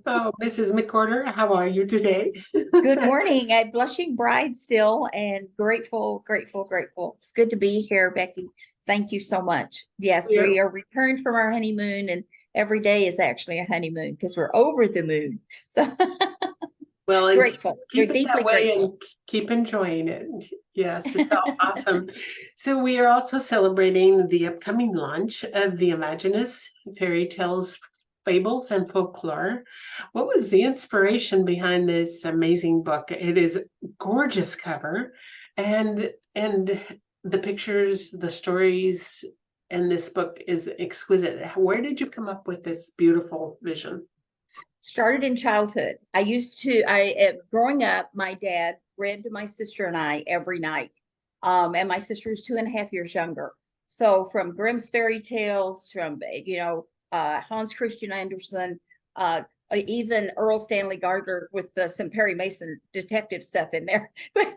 Oh, Mrs. McCorder, how are you today? Good morning. I'm blushing bride still and grateful, grateful, grateful. It's good to be here, Becky. Thank you so much. Yes, Yeah. we are returned from our honeymoon, and every day is actually a honeymoon because we're over the moon. So Well, and grateful. We're keep it that deeply way grateful. and keep enjoying it. Yes, it's all awesome. So we are also celebrating the upcoming launch of the Imaginist Fairytales, Fables, and Folklore. What was the inspiration behind this amazing book? It is gorgeous cover and the pictures, the stories, and this book is exquisite. Where did you come up with this beautiful vision? Started in childhood. Growing up, my dad read to my sister and I every night. And my sister is 2.5 years younger. So from Grimm's fairy tales, from, Hans Christian Andersen, even Earl Stanley Gardner with some Perry Mason detective stuff in there. But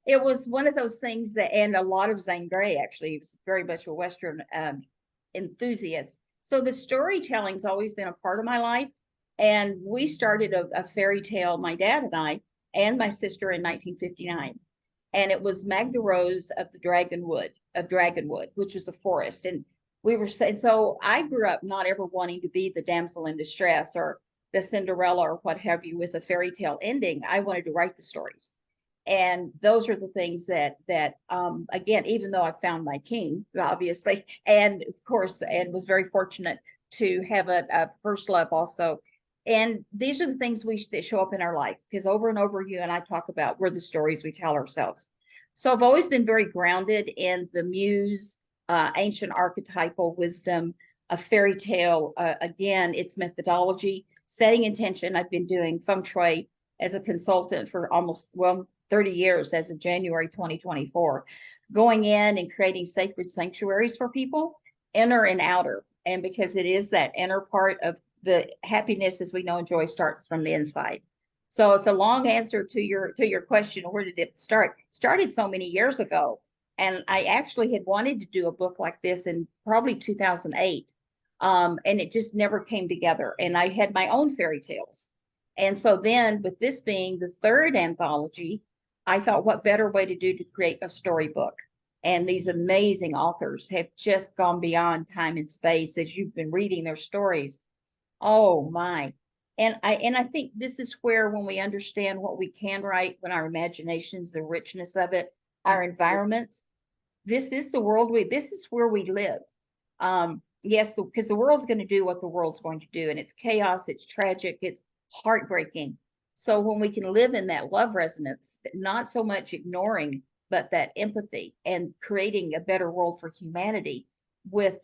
it was one of those things that, and a lot of Zane Grey, actually, he was very much a Western enthusiast. So the storytelling's always been a part of my life. And we started a fairy tale, my dad and I, and my sister in 1959. And it was Magda Rose of Dragonwood, which was a forest. And we were saying, so I grew up not ever wanting to be the damsel in distress or the Cinderella or what have you with a fairy tale ending. I wanted to write the stories. And those are the things that again, even though I found my king, obviously, and of course, and was very fortunate to have a first love also. And these are the things that show up in our life, because over and over you and I talk about we're the stories we tell ourselves. So I've always been very grounded in the muse, ancient archetypal wisdom, a fairy tale. Again, its methodology, setting intention. I've been doing feng shui as a consultant for almost, well, 30 years as of January 2024, going in and creating sacred sanctuaries for people, inner and outer. And because it is that inner part of the happiness, as we know, and joy starts from the inside. So it's a long answer to your question. Where did it start? Started so many years ago. And I actually had wanted to do a book like this in probably 2008. And it just never came together. And I had my own fairy tales. And so then, with this being the third anthology, I thought, what better way to do to create a storybook? And these amazing authors have just gone beyond time and space as you've been reading their stories. Oh my. And I think this is where when we understand what we can write, when our imaginations, the richness of it, our environments, this is the world this is where we live. Yes, because the world's going to do what the world's going to do, and it's chaos, it's tragic, it's heartbreaking. So when we can live in that love resonance, not so much ignoring, but that empathy and creating a better world for humanity with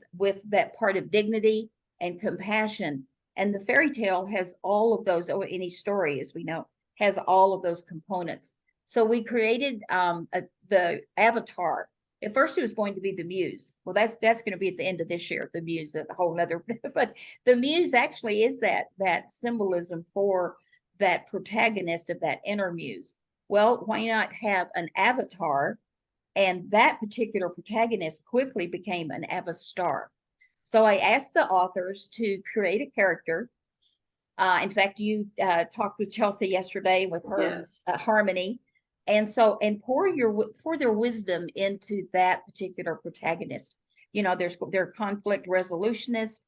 that part of dignity and compassion. And the fairy tale has all of those, or any story, as we know, has all of those components. So we created the avatar. At first, it was going to be the muse. Well, that's going to be at the end of this year. The muse, a whole other. But the muse actually is that symbolism for that protagonist of that inner muse. Well, why not have an avatar? And that particular protagonist quickly became an avastar. So I asked the authors to create a character. In fact, you talked with Chelsea yesterday with her Yes. harmony, and pour their wisdom into that particular protagonist. They're conflict resolutionists.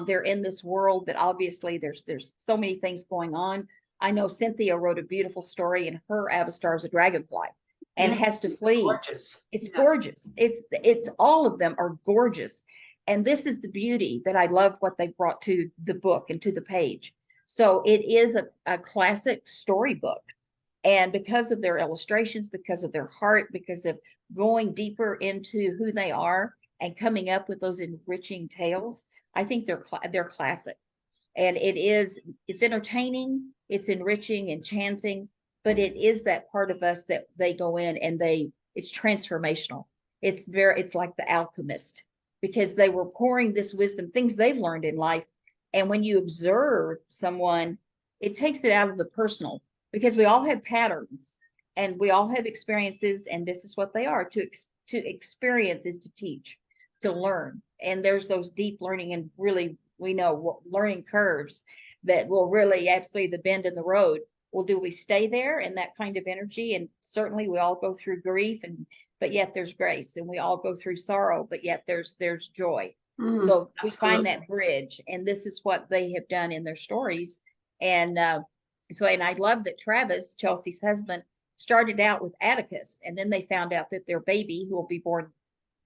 They're in this world that obviously there's so many things going on. I know Cynthia wrote a beautiful story, and her avatar is a dragonfly, and has Yes, to flee. gorgeous. It's Yes. gorgeous. It's all of them are gorgeous, and this is the beauty that I love what they brought to the book and to the page. So it is a classic storybook. And because of their illustrations, because of their heart, because of going deeper into who they are and coming up with those enriching tales, I think they're classic. And it's entertaining, it's enriching, enchanting, but it is that part of us that they go in and it's transformational. It's like the alchemist, because they were pouring this wisdom, things they've learned in life. And when you observe someone, it takes it out of the personal, because we all have patterns and we all have experiences, and this is what they are. To experience is to teach, to learn. And there's those deep learning and really We know learning curves that will really absolutely the bend in the road. Well, do we stay there in that kind of energy? And certainly we all go through grief, but yet there's grace, and we all go through sorrow, but yet there's joy. So we find Absolutely. that bridge, and this is what they have done in their stories. And and I love that Travis, Chelsea's husband, started out with Atticus, and then they found out that their baby, who will be born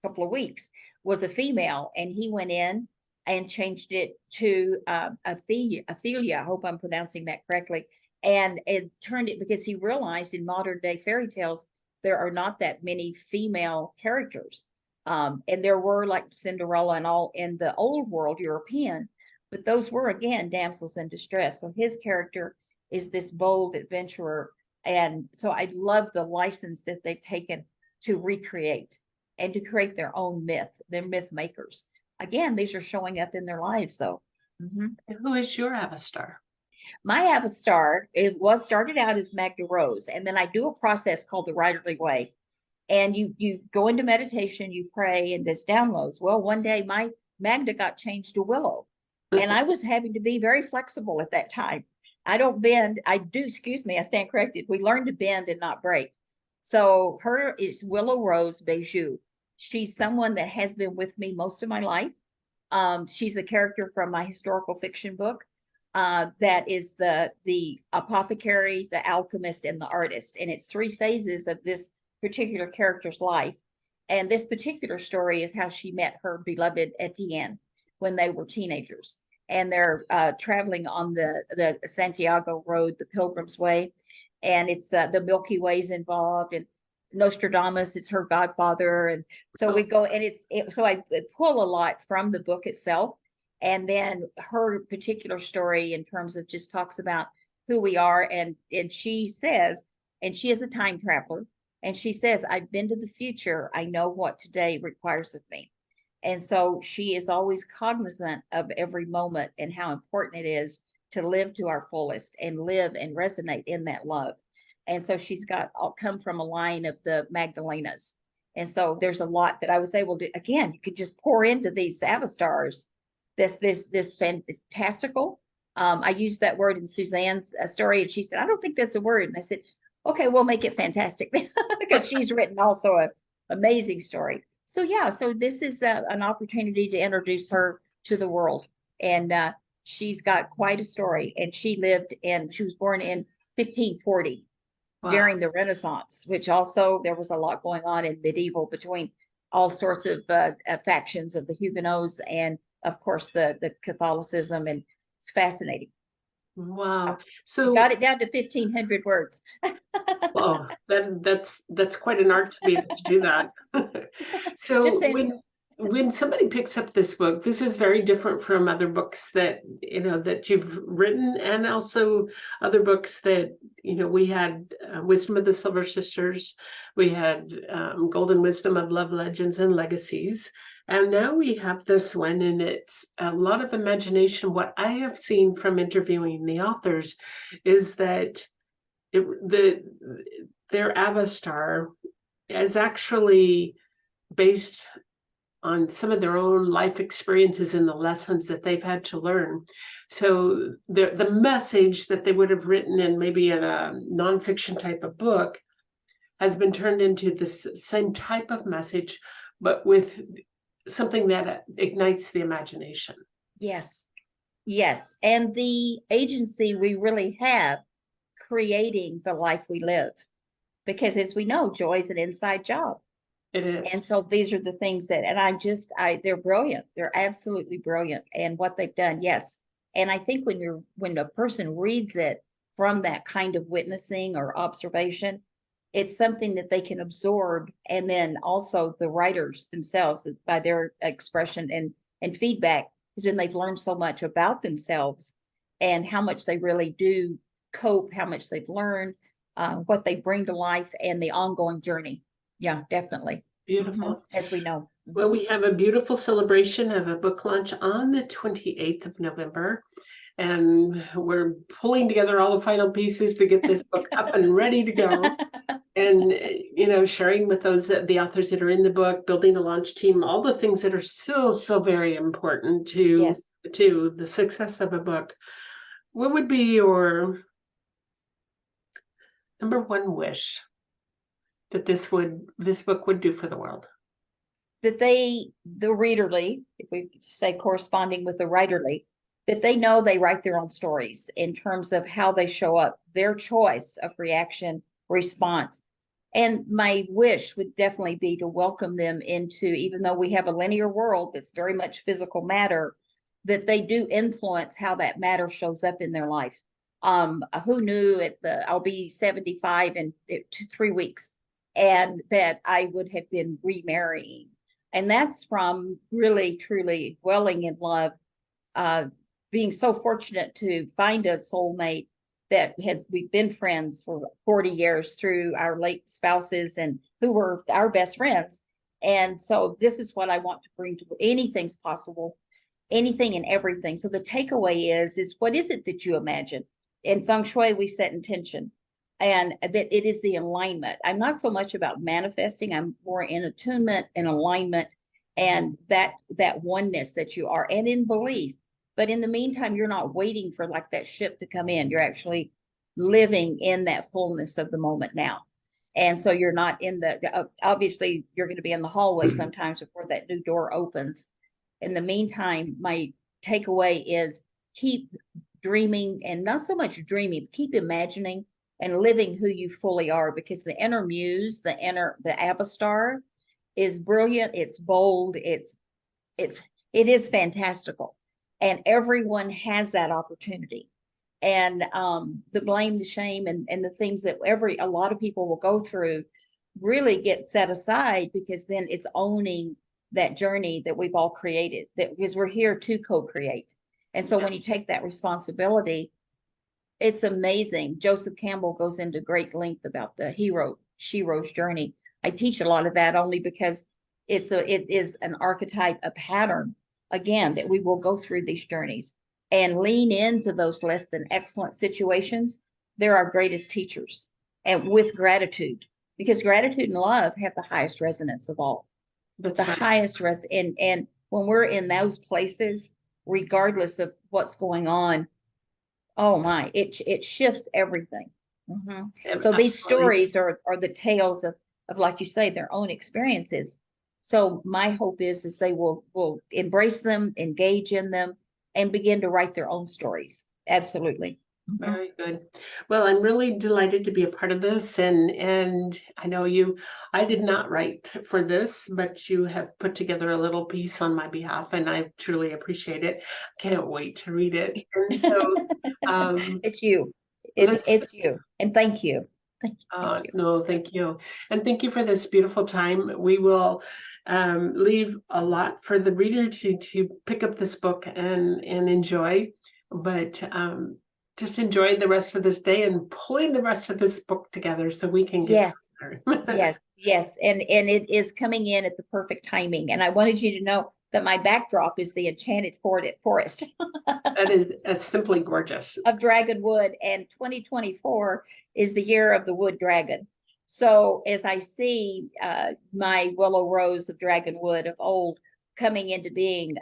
a couple of weeks, was a female, and he went in and changed it to Athelia. I hope I'm pronouncing that correctly. And it turned it because he realized in modern day fairy tales there are not that many female characters. And there were like Cinderella and all in the old world European, but those were again damsels in distress. So his character is this bold adventurer. And so I love the license that they've taken to recreate and to create their own myth. They're myth makers. Again, these are showing up in their lives though. Who is your Avastar? My Avastar, it was started out as Magda Rose, and then I do a process called the Riderly Way. And you go into meditation, you pray, and this downloads. Well, one day my Magda got changed to Willow, and I was having to be very flexible at that time. I don't bend. I do, excuse me, I stand corrected. We learn to bend and not break. So her is Willow Rose Bijou. She's someone that has been with me most of my life. She's a character from my historical fiction book. That is the apothecary, the alchemist, and the artist. And it's 3 phases of this particular character's life. And this particular story is how she met her beloved Etienne when they were teenagers. And they're traveling on the Santiago Road, the Pilgrim's Way. And it's the Milky Way's involved, and Nostradamus is her godfather. And so we go, and so I pull a lot from the book itself. And then her particular story in terms of just talks about who we are. And she says, and she is a time traveler, and she says, I've been to the future. I know what today requires of me. And so she is always cognizant of every moment and how important it is to live to our fullest and live and resonate in that love. And so she's come from a line of the Magdalenas. And so there's a lot that I was able to, again, you could just pour into these Avastars. This fantastical. I used that word in Suzanne's story, and she said, I don't think that's a word. And I said, okay, we'll make it fantastic, because she's written also an amazing story. So yeah, so this is an opportunity to introduce her to the world. And she's got quite a story. And she was born in 1540. Wow. During the Renaissance, which also there was a lot going on in medieval between all sorts of factions of the Huguenots and of course the Catholicism, and it's fascinating. Wow. So got it down to 1,500 words. Oh, that's quite an art to be able to do that. So when somebody picks up this book, this is very different from other books that that you've written, and also other books that we had Wisdom of the Silver Sisters, we had Golden Wisdom of Love Legends and Legacies, and now we have this one, and it's a lot of imagination. What I have seen from interviewing the authors is that their Avastar is actually based on some of their own life experiences and the lessons that they've had to learn. So the message that they would have written in maybe in a nonfiction type of book has been turned into this same type of message, but with something that ignites the imagination. Yes. And the agency we really have creating the life we live, because as we know, joy is an inside job. It is. And so these are the things that, and they're brilliant. They're absolutely brilliant. And what they've done, yes. And I think when a person reads it from that kind of witnessing or observation, it's something that they can absorb. And then also the writers themselves, by their expression and feedback, is when they've learned so much about themselves and how much they really do cope, how much they've learned, what they bring to life, and the ongoing journey. Yeah, definitely. Beautiful. As we know. Well, we have a beautiful celebration of a book launch on the 28th of November. And we're pulling together all the final pieces to get this book up and ready to go. and sharing with those the authors that are in the book, building a launch team, all the things that are so very important Yes. to the success of a book. What would be your number one wish that this book would do for the world? That the readerly, if we say corresponding with the writerly, that they know they write their own stories in terms of how they show up, their choice of reaction, response. And my wish would definitely be to welcome them into, even though we have a linear world that's very much physical matter, that they do influence how that matter shows up in their life. Who knew I'll be 75 in 3 weeks, and that I would have been remarrying. And that's from really, truly dwelling in love, being so fortunate to find a soulmate we've been friends for 40 years through our late spouses and who were our best friends. And so this is what I want to bring to anything's possible, anything and everything. So the takeaway is what is it that you imagine? In feng shui, we set intention, and that it is the alignment. I'm not so much about manifesting. I'm more in attunement and alignment, and that oneness that you are, and in belief. But in the meantime, you're not waiting for like that ship to come in. You're actually living in that fullness of the moment now. And so you're not in obviously you're going to be in the hallway sometimes before that new door opens. In the meantime, my takeaway is keep dreaming, and not so much dreaming, keep imagining and living who you fully are, because the inner muse, the avastar is brilliant. It's bold. It is fantastical. And everyone has that opportunity. And the blame, the shame, and the things that a lot of people will go through really get set aside, because then it's owning that journey that we've all created, because we're here to co-create. And so when you take that responsibility, it's amazing. Joseph Campbell goes into great length about the shero's journey. I teach a lot of that only because it is an archetype, a pattern, again, that we will go through these journeys and lean into those less than excellent situations. They're our greatest teachers, and with gratitude, because gratitude and love have the highest resonance of all. That's the right. highest and when we're in those places, regardless of what's going on, oh my, it shifts everything. So these stories are the tales of like you say, their own experiences. So my hope is they will embrace them, engage in them, and begin to write their own stories. Absolutely. Very good. Well, I'm really delighted to be a part of this, and I know I did not write for this, but you have put together a little piece on my behalf, and I truly appreciate it. Can't wait to read it. And so it's you. It's you. And thank you. Thank you. No, thank you. And thank you for this beautiful time. We will leave a lot for the reader to pick up this book and enjoy, but just enjoy the rest of this day and pulling the rest of this book together so we can get yes. And it is coming in at the perfect timing. And I wanted you to know that my backdrop is the enchanted forest. That is simply gorgeous. Of dragon wood, and 2024 is the year of the wood dragon. So as I see my willow rose of dragon wood of old coming into being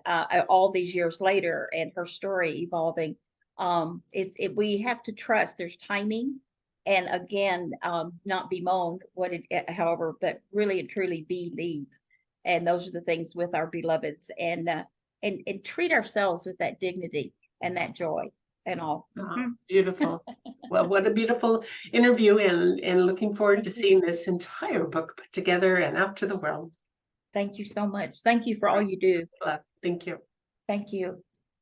all these years later, and her story evolving, we have to trust there's timing, and again, not bemoan however, but really and truly believe. And those are the things with our beloveds, and treat ourselves with that dignity and that joy and all. Beautiful. Well, what a beautiful interview, and looking forward to seeing this entire book put together and out to the world. Thank you so much. Thank you for all you do. Thank you. Thank you.